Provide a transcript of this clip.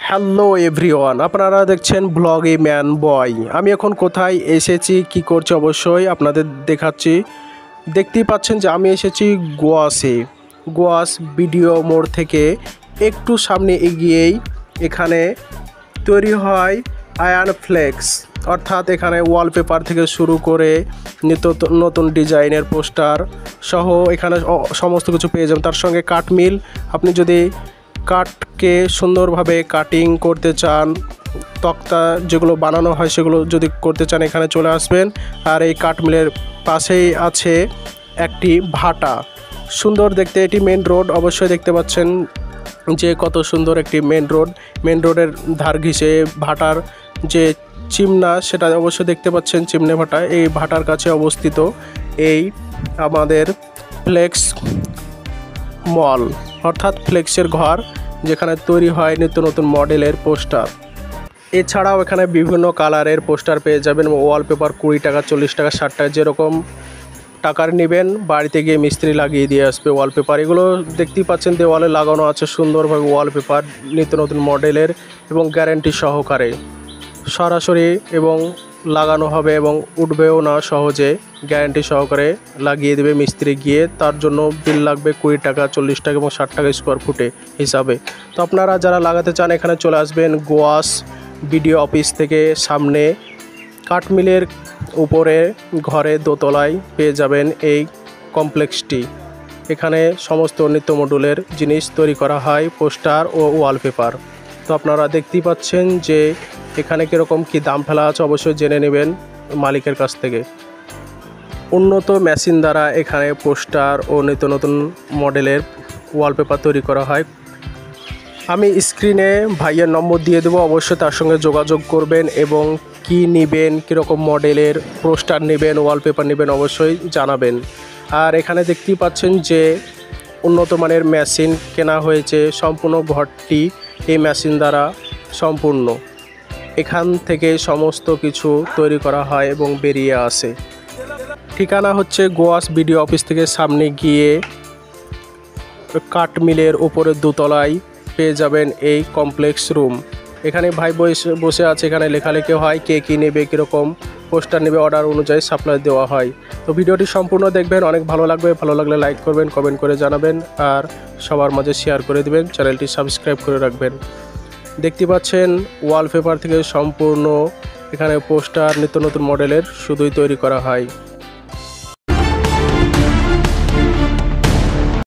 Hello everyone, আপনারা দেখছেন ব্লগে ম্যান বয়। আমি এখন কোথায় এসেছি, কি করছি অবশ্যই আপনাদের দেখাচ্ছি। দেখতেই পাচ্ছেন যে আমি এসেছি গোয়াস ভিডিও মোড় থেকে একটু সামনে এগিয়েই এখানে তৈরি হয় আয়ন ফ্লেক্স, অর্থাৎ এখানে ওয়ালপেপার থেকে শুরু করে নিত্য নতুন ডিজাইনের পোস্টার সহ এখানে সমস্ত কিছু পেয়ে যাবেন। তার সঙ্গে কাঠমিল, আপনি যদি কাঠকে সুন্দরভাবে কাটিং করতে চান, তক্তা যেগুলো বানানো হয় সেগুলো যদি করতে চান এখানে চলে আসবেন। আর এই কাঠমিলের পাশেই আছে একটি ভাটা, সুন্দর দেখতে। এটি মেন রোড, অবশ্যই দেখতে পাচ্ছেন যে কত সুন্দর একটি মেন রোডের ধার ঘিসে ভাটার যে চিমনা সেটা অবশ্যই দেখতে পাচ্ছেন, চিমনে ভাটা। এই ভাটার কাছে অবস্থিত এই আমাদের ফ্লেক্স মল, অর্থাৎ ফ্লেক্সের ঘর, যেখানে তৈরি হয় নিত্য নতুন মডেলের পোস্টার। এছাড়াও এখানে বিভিন্ন কালারের পোস্টার পেয়ে যাবেন। ওয়ালপেপার 20 টাকা, 40 টাকা, 60 টাকা, যেরকম টাকার নেবেন বাড়িতে গিয়ে মিস্ত্রি লাগিয়ে দিয়ে আসবে ওয়ালপেপার। এগুলো দেখতেই পাচ্ছেন দেওয়ালে লাগানো আছে সুন্দরভাবে ওয়ালপেপার, নিত্য নতুন মডেলের এবং গ্যারান্টি সহকারে সরাসরি এবং লাগানো হবে এবং উঠবেও না সহজে, গ্যারান্টি সহকারে লাগিয়ে দেবে মিস্ত্রি গিয়ে। তার জন্য বিল লাগবে 20 টাকা, 40 টাকা এবং 60 টাকা স্কোয়ার ফুটে হিসাবে। তো আপনারা যারা লাগাতে চান এখানে চলে আসবেন গোয়াস বিডিও অফিস থেকে সামনে কাঠমিলের উপরে ঘরে দোতলায় পেয়ে যাবেন এই কমপ্লেক্সটি। এখানে সমস্ত নিত্য মডেলের জিনিস তৈরি করা হয়, পোস্টার ও ওয়ালপেপার। তো আপনারা দেখতেই পাচ্ছেন যে এখানে কীরকম কী দাম ফেলা আছে, অবশ্যই জেনে নেবেন মালিকের কাছ থেকে। উন্নত মেশিন দ্বারা এখানে পোস্টার ও নিত্য নতুন মডেলের ওয়ালপেপার তৈরি করা হয়। আমি স্ক্রিনে ভাইয়ের নম্বর দিয়ে দেবো, অবশ্যই তার সঙ্গে যোগাযোগ করবেন এবং কি নেবেন, কীরকম মডেলের পোস্টার নেবেন, ওয়ালপেপার নেবেন অবশ্যই জানাবেন। আর এখানে দেখতেই পাচ্ছেন যে উন্নত মানের মেশিন কেনা হয়েছে, সম্পূর্ণ ঘরটি এই মেশিন দ্বারা সম্পূর্ণ। এখান থেকে সমস্ত কিছু তৈরি করা হয় এবং বেরিয়ে আসে। ঠিকানা হচ্ছে গোয়াস বিডিও অফিস থেকে সামনে গিয়ে কাঠমিলের উপরের দোতলায় পেয়ে যাবেন এই কমপ্লেক্স রুম। এখানে ভাই বসে আছে, এখানে লেখালেখি হয় কে কী নেবে, কীরকম পোস্টার নেবে, অর্ডার অনুযায়ী সাপ্লাই দেওয়া হয়। তো ভিডিওটি সম্পূর্ণ দেখবেন, অনেক ভালো লাগবে। ভালো লাগলে লাইক করবেন, কমেন্ট করে জানাবেন আর সবার মাঝে শেয়ার করে দেবেন, চ্যানেলটি সাবস্ক্রাইব করে রাখবেন। দেখতে পাচ্ছেন ওয়ালপেপার থেকে সম্পূর্ণ এখানে পোস্টার নিত্য নতুন মডেলের শুধুই তৈরি করা হয়।